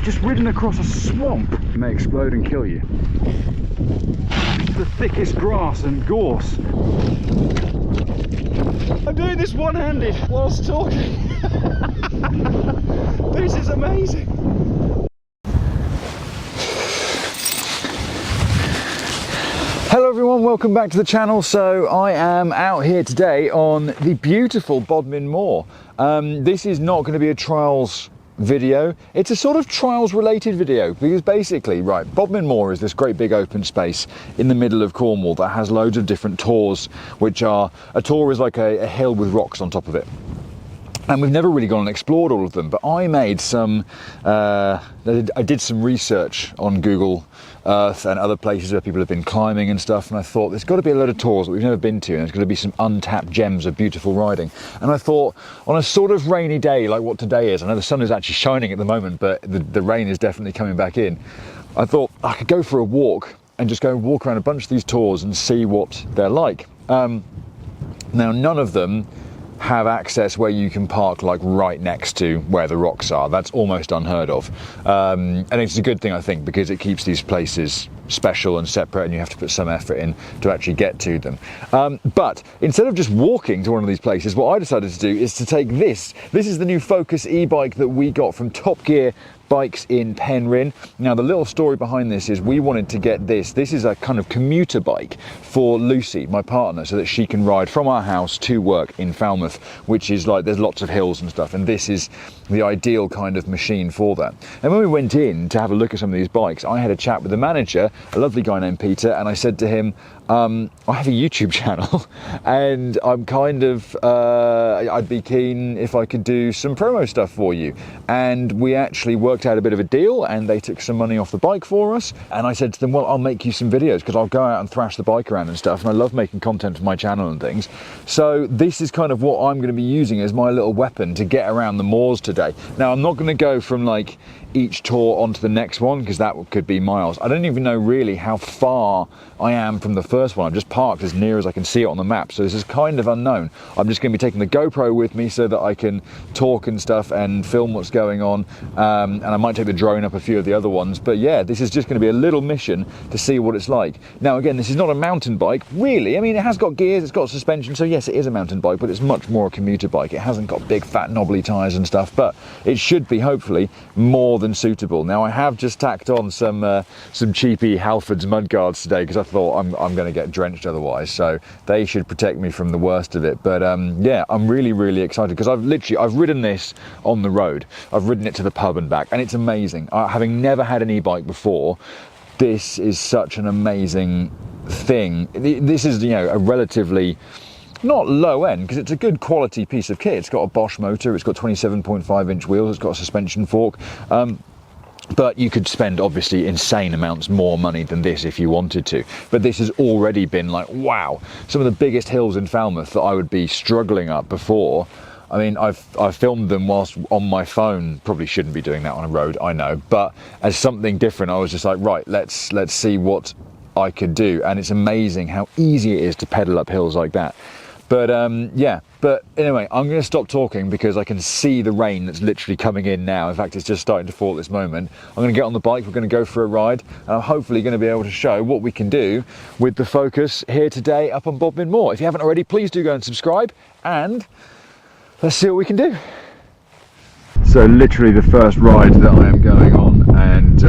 I've just ridden across a swamp. It may explode and kill you. It's the thickest grass and gorse. I'm doing this one-handed whilst talking. This is amazing. Hello everyone, welcome back to the channel. So I am out here today on the beautiful Bodmin Moor. This is not going to be a trials video. It's a sort of trials related video because basically, right, Bodmin Moor is this great big open space in the middle of Cornwall that has loads of different tors, which are, a tor is like a hill with rocks on top of it. And we've never really gone and explored all of them, but I made some, I did some research on Google Earth and other places where people have been climbing and stuff, and I thought there's got to be a load of tours that we've never been to, and there's going to be some untapped gems of beautiful riding. And I thought, on a sort of rainy day like what today is, I know the sun is actually shining at the moment, but the rain is definitely coming back in, I thought I could go for a walk and just go and walk around a bunch of these tours and see what they're like. Now, none of them have access where you can park like right next to where the rocks are. That's almost unheard of. And it's a good thing, I think, because it keeps these places special and separate, and you have to put some effort in to actually get to them. But instead of just walking to one of these places, what I decided to do is to take this. This is the new Focus e-bike that we got from Top Gear Bikes in Penryn. Now, the little story behind this is we wanted to get this. This is a kind of commuter bike for Lucy, my partner, so that she can ride from our house to work in Falmouth, which is like, there's lots of hills and stuff, and this is the ideal kind of machine for that. And when we went in to have a look at some of these bikes, I had a chat with the manager, a lovely guy named Peter, and I said to him, I have a YouTube channel and I'm kind of, I'd be keen if I could do some promo stuff for you. And we actually worked out a bit of a deal, and they took some money off the bike for us. And I said to them, well, I'll make you some videos because I'll go out and thrash the bike around and stuff. And I love making content for my channel and things. So this is kind of what I'm going to be using as my little weapon to get around the moors today. Now, I'm not going to go from like each tour onto the next one because that could be miles. I don't even know really how far I am from the first one. I've just parked as near as I can see it on the map, so this is kind of unknown. I'm just going to be taking the GoPro with me so that I can talk and stuff and film what's going on, and I might take the drone up a few of the other ones. But yeah, this is just going to be a little mission to see what it's like. Now again, this is not a mountain bike really. I mean, it has got gears, it's got suspension, so yes, it is a mountain bike, but it's much more a commuter bike. It hasn't got big fat knobbly tyres and stuff, but it should be hopefully more than suitable. Now, I have just tacked on some cheapy Halfords mudguards today because I thought I'm going to get drenched otherwise, so they should protect me from the worst of it. But yeah, I'm really excited because I've ridden this on the road. I've ridden it to the pub and back, and it's amazing. Having never had an e-bike before, this is such an amazing thing. This is, you know, a relatively not low end because it's a good quality piece of kit. It's got a Bosch motor, it's got 27.5-inch wheels, it's got a suspension fork. But you could spend obviously insane amounts more money than this if you wanted to. But this has already been like, wow, some of the biggest hills in Falmouth that I would be struggling up before. I mean, I've filmed them whilst on my phone. Probably shouldn't be doing that on a road, I know. But as something different, I was just like, right, let's see what I could do. And it's amazing how easy it is to pedal up hills like that. But yeah, but anyway, I'm going to stop talking because I can see the rain that's literally coming in now. In fact, it's just starting to fall at this moment. I'm going to get on the bike, we're going to go for a ride, and I'm hopefully going to be able to show what we can do with the Focus here today up on Bodmin Moor. If you haven't already, please do go and subscribe, and let's see what we can do. So literally the first ride that I am going on, and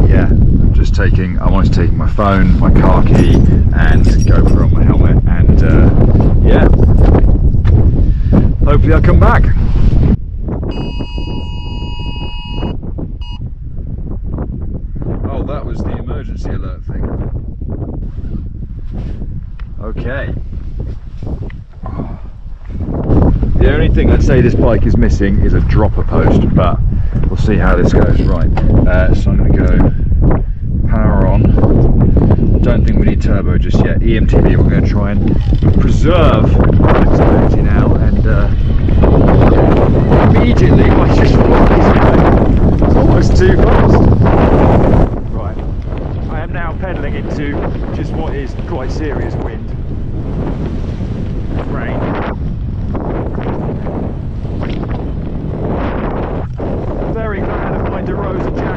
yeah, I'm almost taking my phone, my car key, and GoPro on my helmet, and yeah, hopefully I'll come back. Oh, that was the emergency alert thing. Okay. The only thing I'd say this bike is missing is a dropper post, but we'll see how this goes. Right, so I'm going to go power on. Don't think we need turbo just yet. EMTB, we're going to try and preserve flexibility now, and immediately I just realised it's almost too fast. Right, I am now pedalling into just what is quite serious wind. Rain. Very glad of my DeRosa jacket.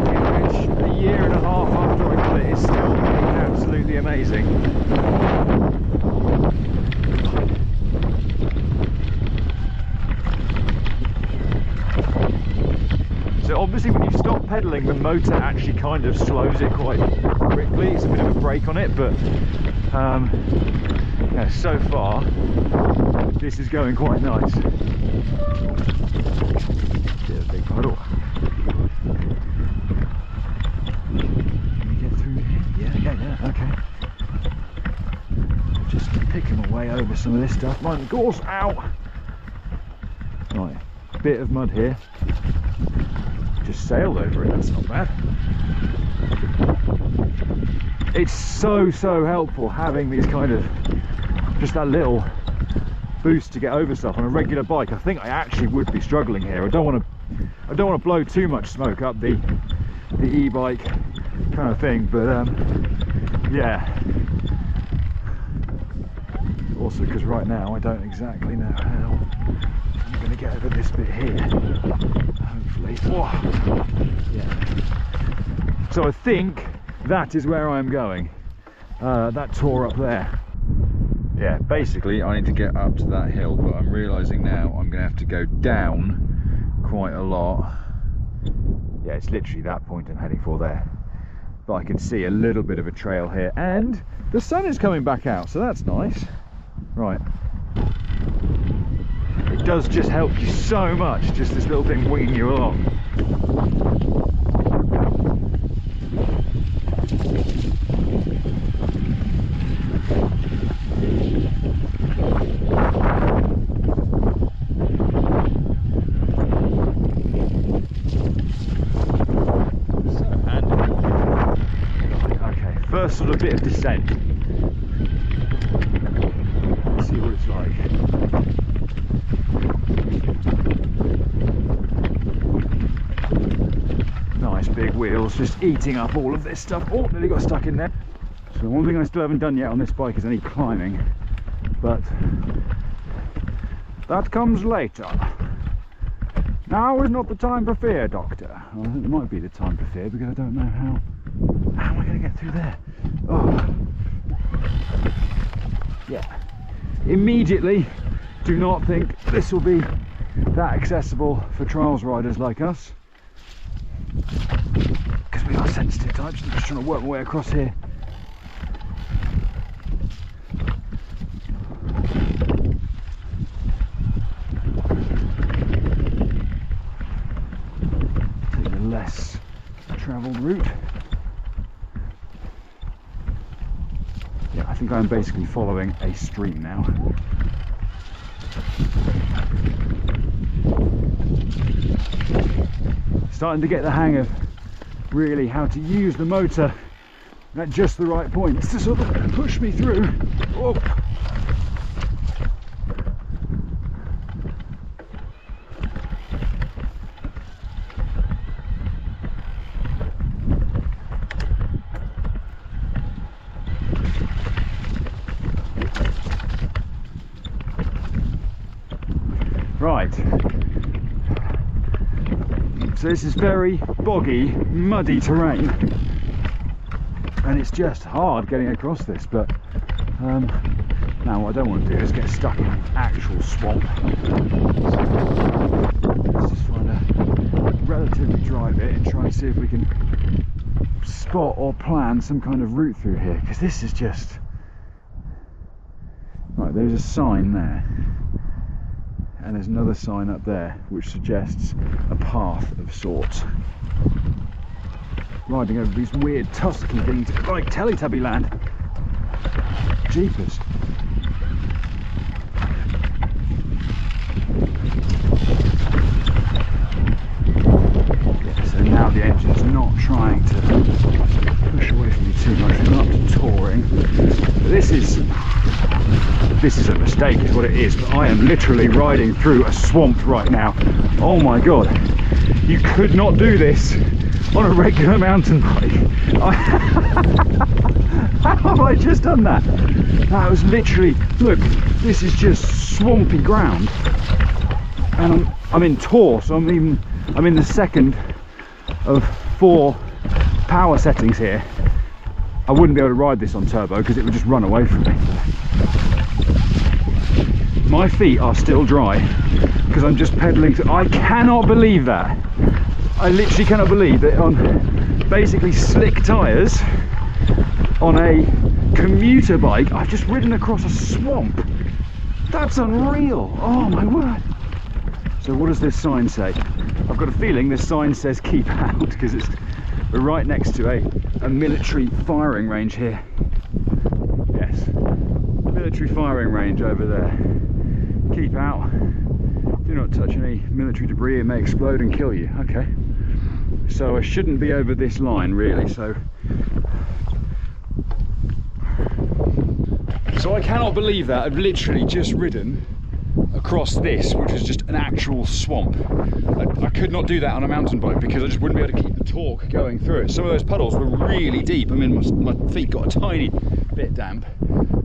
a year and a half after I got it, it's still absolutely amazing. So obviously when you stop pedalling, the motor actually kind of slows it quite quickly. It's a bit of a brake on it, but yeah, so far this is going quite nice. Bit of a big puddle. Can we get through here? Yeah, okay. Just picking my way over some of this stuff. Mind the gorse, ow! Right, bit of mud here. Just sailed over it, that's not bad. It's so helpful having these kind of, just that little boost to get over stuff on a regular bike. I think I actually would be struggling here. I don't want to blow too much smoke up the e-bike kind of thing, but yeah. Also because right now I don't exactly know how I'm going to get over this bit here. Hopefully. Whoa. Yeah. So I think that is where I'm going. That tour up there. Yeah, basically I need to get up to that hill, but I'm realising now I'm going to have to go down quite a lot. Yeah, it's literally that point I'm heading for there. But I can see a little bit of a trail here, and the sun is coming back out, so that's nice. Right. It does just help you so much, just this little thing winging you along. First sort of bit of descent. Let's see what it's like. Nice big wheels just eating up all of this stuff. Oh, nearly got stuck in there. So one thing I still haven't done yet on this bike is any climbing, but that comes later. Now is not the time for fear, Doctor. Well, I think it might be the time for fear because I don't know how am I going to get through there? Oh. Yeah. Immediately, do not think this will be that accessible for trials riders like us, because we are sensitive types. I'm just trying to work my way across here. Take the less travelled route. I think I'm basically following a stream now. Starting to get the hang of really how to use the motor at just the right points to sort of push me through. Oh. Right, so this is very boggy, muddy terrain, and it's just hard getting across this, but now what I don't want to do is get stuck in actual swamp. Let's just find a relatively dry bit and try and see if we can spot or plan some kind of route through here, because this is just... Right, there's a sign there. And there's another sign up there which suggests a path of sorts. Riding over these weird tusky things like Teletubby Land. Jeepers. Yeah, so now the engine's not trying to push away from me too much. We're not up to touring. But this is a mistake is what it is, but I am literally riding through a swamp right now. Oh my god, you could not do this on a regular mountain bike. How have I just done that? That was literally, look, this is just swampy ground, and I'm in tour, so I'm in the second of 4 power settings here, I wouldn't be able to ride this on turbo because it would just run away from me. My feet are still dry because I'm just pedaling to... I cannot believe that. I literally cannot believe that on basically slick tyres on a commuter bike I've just ridden across a swamp. That's unreal. Oh my word. So what does this sign say? I've got a feeling this sign says keep out because we're right next to a military firing range here. Yes, military firing range over there. Keep out. Do not touch any military debris, it may explode and kill you. Okay. So I shouldn't be over this line really, so I cannot believe that I've literally just ridden across this, which is just an actual swamp. I could not do that on a mountain bike because I just wouldn't be able to keep the torque going through it. Some of those puddles were really deep. I mean, my feet got a tiny bit damp,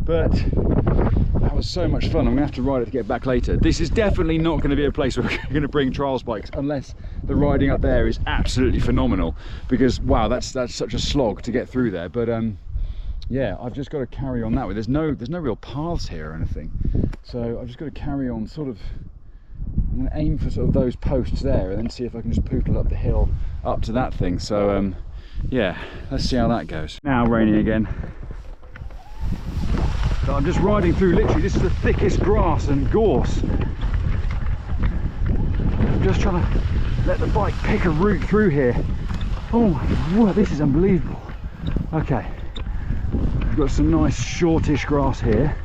but that was so much fun. I'm gonna have to ride it to get back later. This is definitely not going to be a place where we're going to bring trials bikes unless the riding up there is absolutely phenomenal, because wow, that's such a slog to get through there. But yeah, I've just got to carry on that way. There's no real paths here or anything, so I've just got to carry on sort of. I'm going to aim for sort of those posts there and then see if I can just poodle up the hill up to that thing. So yeah, let's see how that goes. Now raining again. So I'm just riding through, literally this is the thickest grass and gorse. I'm just trying to let the bike pick a route through here. Oh my word, this is unbelievable. Okay, we've got some nice shortish grass here.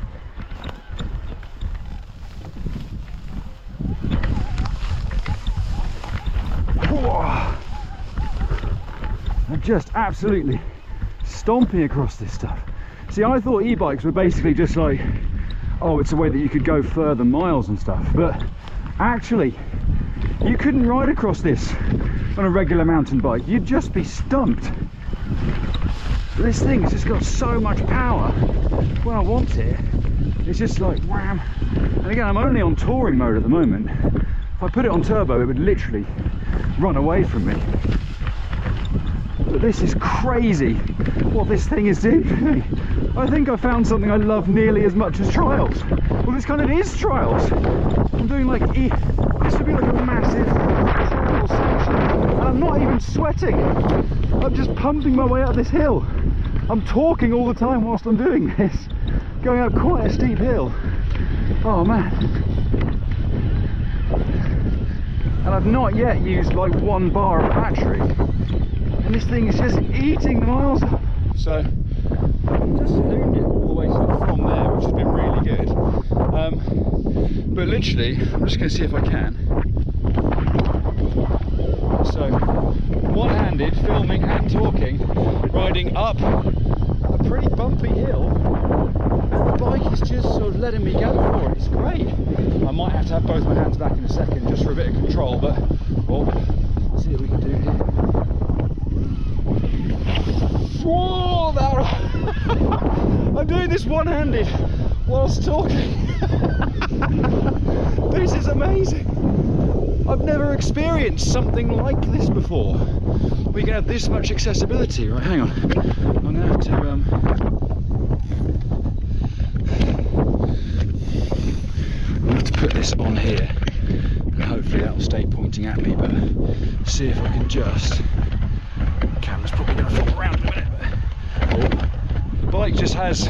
I'm just absolutely stomping across this stuff. See, I thought e-bikes were basically just like, oh, it's a way that you could go further miles and stuff, but actually you couldn't ride across this on a regular mountain bike. You'd just be stumped. This thing has just got so much power when I want it. It's just like wham. And again, I'm only on touring mode at the moment. If I put it on turbo, it would literally run away from me. But this is crazy what this thing is doing to me. I think I found something I love nearly as much as trials. Well, this kind of is trials. I'm doing like this would be like a massive trial section, and I'm not even sweating. I'm just pumping my way up this hill. I'm talking all the time whilst I'm doing this, going up quite a steep hill. Oh man. And I've not yet used like 1 bar of battery. And this thing is just eating the miles up. So I've just zoomed it all the way from there, which has been really good. But literally, I'm just going to see if I can. So one-handed, filming and talking, riding up a pretty bumpy hill, and the bike is just sort of letting me go for it. It's great. I might have to have both my hands back in a second just for a bit of control, but let's see what we can do here. Whoa, I'm doing this one-handed whilst talking. This is amazing. I've never experienced something like this before. We can have this much accessibility. Right, hang on. I'm gonna have to put this on here, and hopefully that will stay pointing at me. But see if I can just. The camera's probably going to fall around in a minute. The bike just has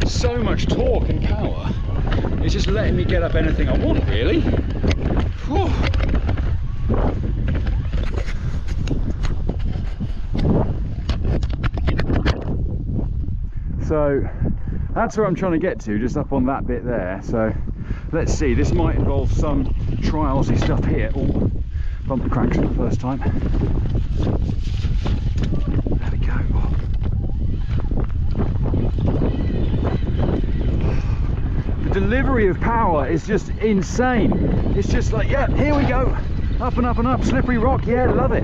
so much torque and power. It's just letting me get up anything I want, really. Whew. So that's where I'm trying to get to, just up on that bit there. So let's see, this might involve some trialsy stuff here. Oh, bumper cranks for the first time. There we go. The delivery of power is just insane. It's just like, yeah, here we go. Up and up and up, slippery rock, yeah, love it.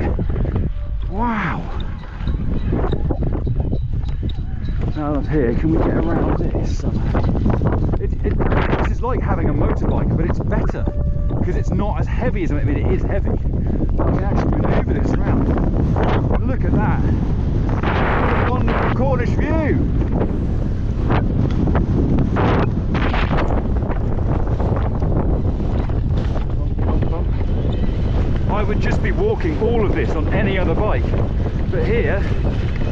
Wow. Now up here, can we get around this somehow? This is like having a motorbike, but it's better because it's not as heavy as, I mean, it is heavy, but I can actually manoeuvre this around. Look at that. clocking all of this on any other bike, but here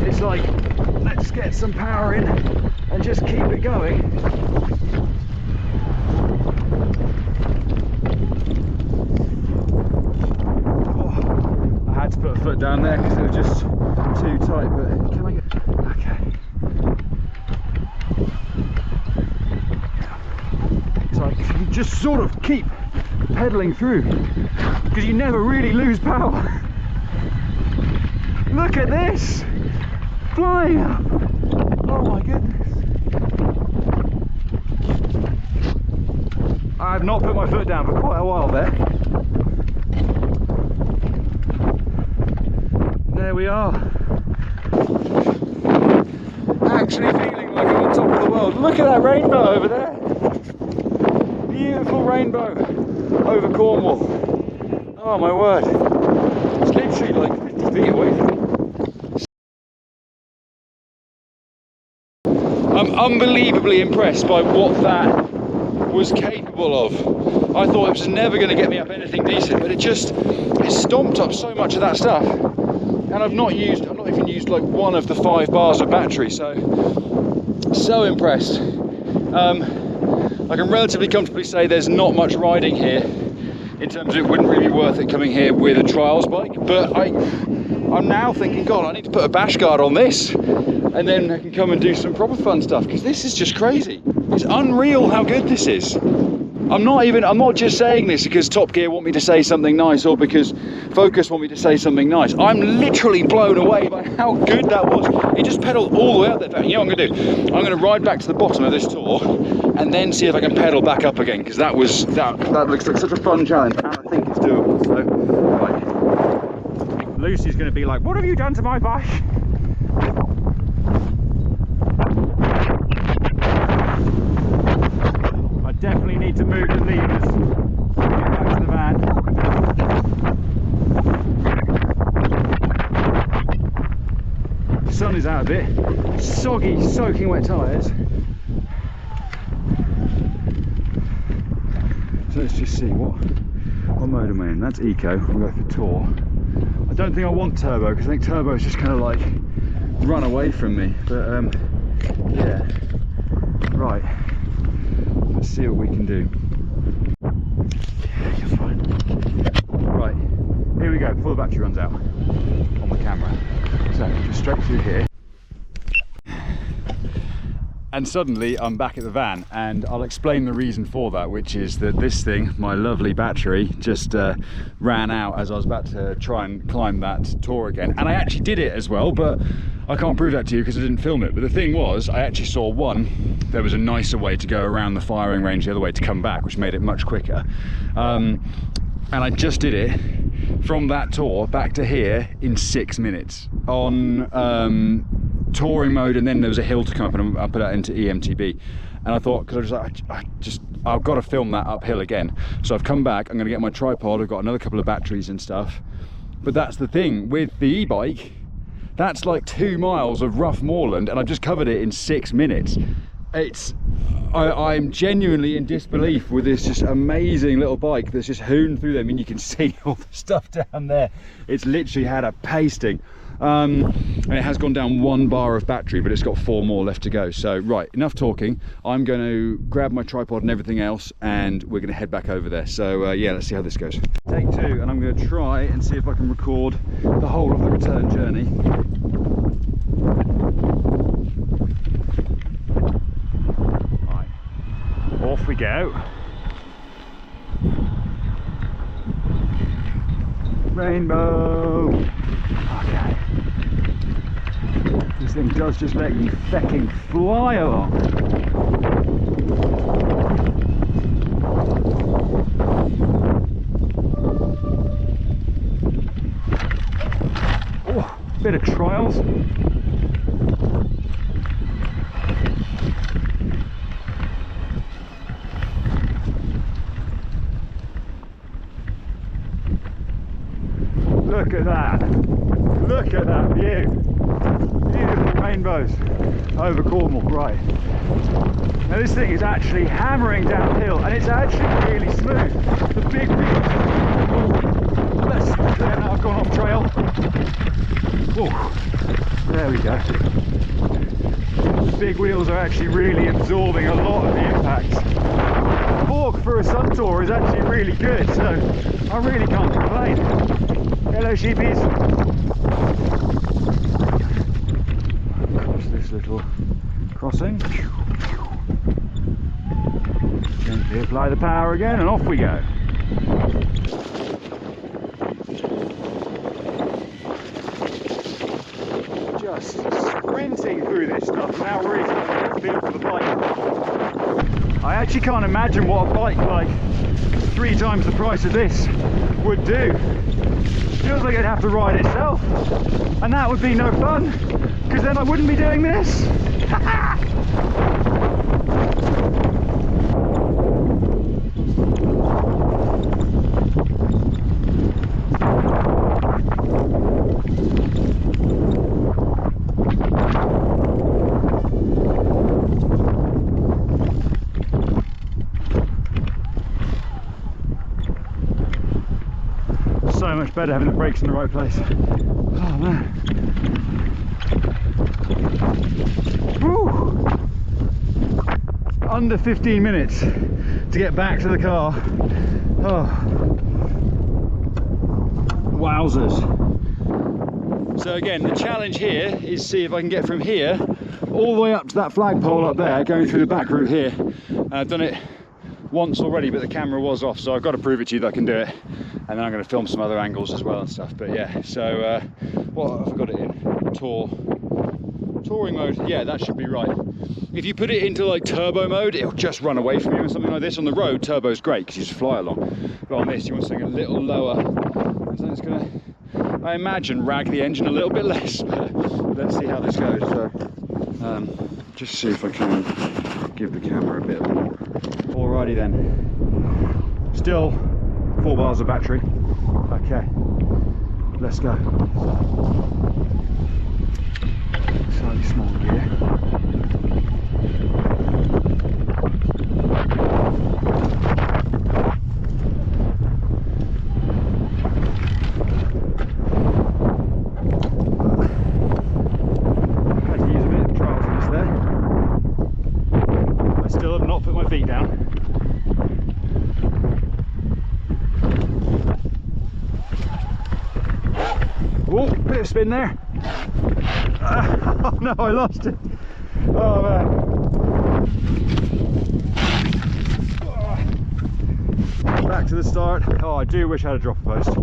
it's like, let's get some power in and just keep it going. Oh, I had to put a foot down there because it was just too tight, but can I get, okay. It's like you just sort of keep pedaling through because you never really lose power. Look at this, flying up. Oh my goodness. I have not put my foot down for quite a while there. There we are. Actually feeling like I'm on top of the world. Look at that rainbow over there. Beautiful rainbow over Cornwall. Oh my word. It's literally like 50 feet away from me. I'm unbelievably impressed by what that was capable of. I thought it was never going to get me up anything decent, but it stomped up so much of that stuff. And I've not even used like one of the 5 bars of battery, so impressed. I can relatively comfortably say there's not much riding here in terms of it wouldn't really be worth it coming here with a trials bike, but I'm now thinking, God, I need to put a bash guard on this and then I can come and do some proper fun stuff, because this is just crazy. It's unreal how good this is. I'm not just saying this because Top Gear want me to say something nice or because Focus want me to say something nice. I'm literally blown away by how good that was. It just pedalled all the way up there. You know what I'm going to do? I'm going to ride back to the bottom of this tour and then see if I can pedal back up again, because that looks like such a fun challenge, and I think it's doable. So, right. Lucy's going to be like, what have you done to my bike? Definitely need to move the levers to get back to the van. The sun is out a bit, soggy, soaking wet tyres. So let's just see what mode am I in. That's eco, we'll go for tour. I don't think I want turbo because I think turbo is just kind of like run away from me, but yeah, right. Let's see what we can do. Yeah, you're fine. Right, here we go, before the battery runs out on the camera. So, just straight through here. And suddenly I'm back at the van, and I'll explain the reason for that, which is that this thing, my lovely battery, just ran out as I was about to try and climb that tour again. And I actually did it as well, but I can't prove that to you because I didn't film it. But the thing was, I actually saw there was a nicer way to go around the firing range the other way to come back, which made it much quicker. And I just did it from that tour back to here in 6 minutes on touring mode, and then there was a hill to come up and I put that into EMTB. And I thought, because I was like, I've got to film that uphill again. So I've come back, I'm going to get my tripod, I've got another couple of batteries and stuff. But that's the thing with the e-bike, that's like 2 miles of rough moorland, and I've just covered it in 6 minutes. I'm genuinely in disbelief with this just amazing little bike that's just hooned through them. I mean, you can see all the stuff down there. It's literally had a pasting. And it has gone down 1 bar of battery, but it's got 4 more left to go. So, right, enough talking. I'm going to grab my tripod and everything else, and we're going to head back over there. So, yeah, let's see how this goes. Take 2, and I'm going to try and see if I can record the whole of the return journey. Right, off we go. Rainbow. Okay. This thing does just let you fecking fly along. Oh, bit of trials. Look at that. Look at that view. Beautiful rainbows over Cornwall. Right. Now this thing is actually hammering downhill, and it's actually really smooth. The big wheels. Yeah, now I've gone off trail. Whoa. There we go. The big wheels are actually really absorbing a lot of the impact. The fork for a sun tour is actually really good, so I really can't complain. Hello sheepies. Across this little crossing. Gently apply the power again and off we go. Just sprinting through this stuff, now really starting to feel for the bike. I actually can't imagine what a bike like 3 times the price of this would do. Feels like it'd have to ride itself, and that would be no fun, because then I wouldn't be doing this. So much better having the brakes in the right place. Oh man. Woo! Under 15 minutes to get back to the car. Oh. Wowzers. So again, the challenge here is see if I can get from here all the way up to that flagpole up there, going through the back route here. I've done it once already, but the camera was off, so I've got to prove it to you that I can do it. And then I'm going to film some other angles as well and stuff. But yeah, so what have I got it in? Touring mode. Yeah, that should be right. If you put it into like turbo mode, it'll just run away from you or something like this. On the road, turbo's great because you just fly along. But on this, you want something a little lower. So it's going to, I imagine, rag the engine a little bit less. But let's see how this goes. So just see if I can give the camera a bit more. Alrighty then. Still 4 bars of battery. Okay, let's go. Slightly small gear. Had to use a bit of trials on this there. I still have not put my feet down. Oh, bit of spin there. Oh no, I lost it. Oh man. Back to the start. Oh, I do wish I had a dropper post.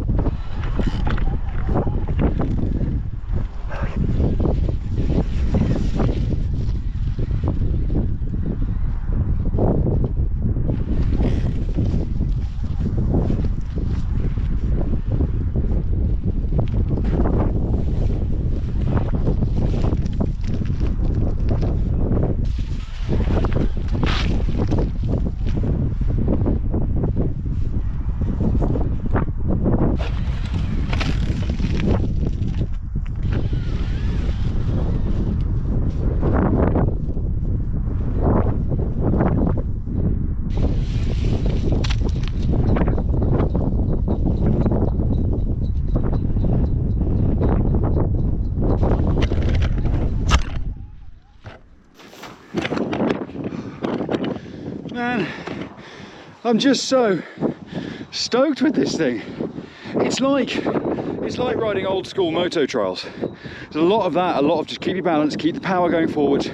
Man, I'm just so stoked with this thing. It's like riding old school moto trials. There's a lot of that, a lot of just keep your balance, keep the power going forward.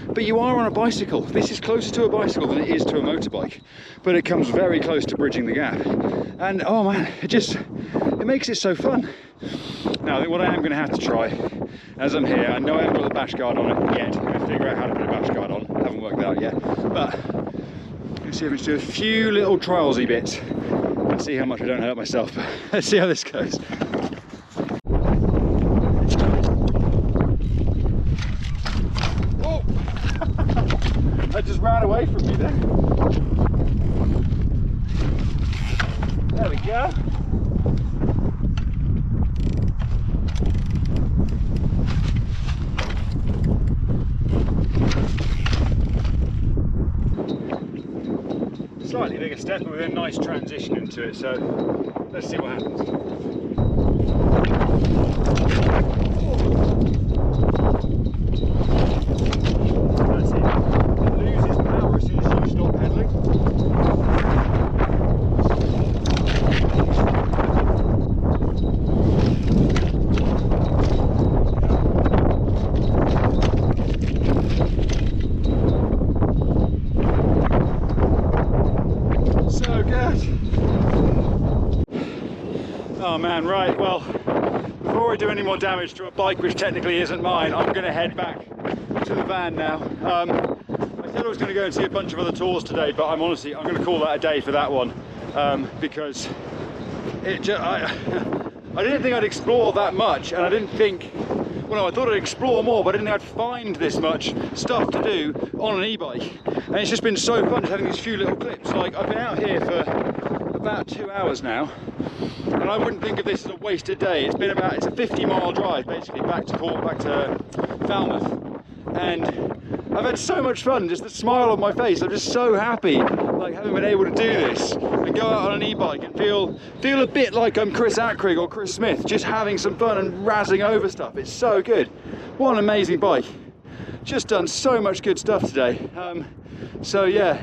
But you are on a bicycle. This is closer to a bicycle than it is to a motorbike, but it comes very close to bridging the gap. And oh man, it makes it so fun. Now, what I am going to have to try, as I'm here, I know I haven't got the bash guard on it yet. I'm going to figure out how to put a bash guard on. I haven't worked that out yet, but let's see if I can do a few little trialsy bits and see how much I don't hurt myself. But let's see how this goes. Oh! That just ran away from me then. There we go. Slightly bigger step, but with a nice transition into it, so let's see what happens. man. Right, well, before I do any more damage to a bike which technically isn't mine, I'm going to head back to the van now. I said I was going to go and see a bunch of other tours today, but I'm going to call that a day for that one, because I didn't think I'd explore that much, and I didn't think, well, no, I thought I'd explore more, but I didn't think I'd find this much stuff to do on an e-bike. And it's just been so fun just having these few little clips. Like, I've been out here for about 2 hours now, and I wouldn't think of this as a wasted day. It's a 50-mile drive basically back to Falmouth, and I've had so much fun. Just the smile on my face, I'm just so happy, like, having been able to do this and go out on an e-bike and feel a bit like I'm Chris Ackrig or Chris Smith, just having some fun and razzing over stuff. It's so good. What an amazing bike. Just done so much good stuff today. So yeah,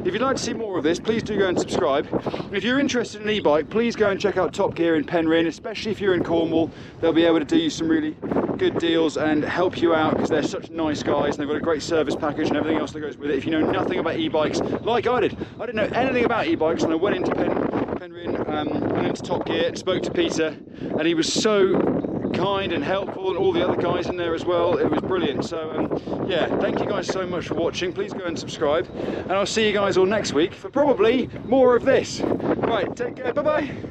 if you'd like to see more of this, please do go and subscribe. If you're interested in an e-bike, please go and check out Top Gear in Penryn, especially if you're in Cornwall. They'll be able to do you some really good deals and help you out, because they're such nice guys and they've got a great service package and everything else that goes with it. If you know nothing about e-bikes, like I did, I didn't know anything about e-bikes, and I went into Penryn, went into Top Gear, spoke to Peter, and he was so kind and helpful, and all the other guys in there as well. It was brilliant. So yeah, thank you guys so much for watching. Please go and subscribe, and I'll see you guys all next week for probably more of this. Right, take care, bye bye.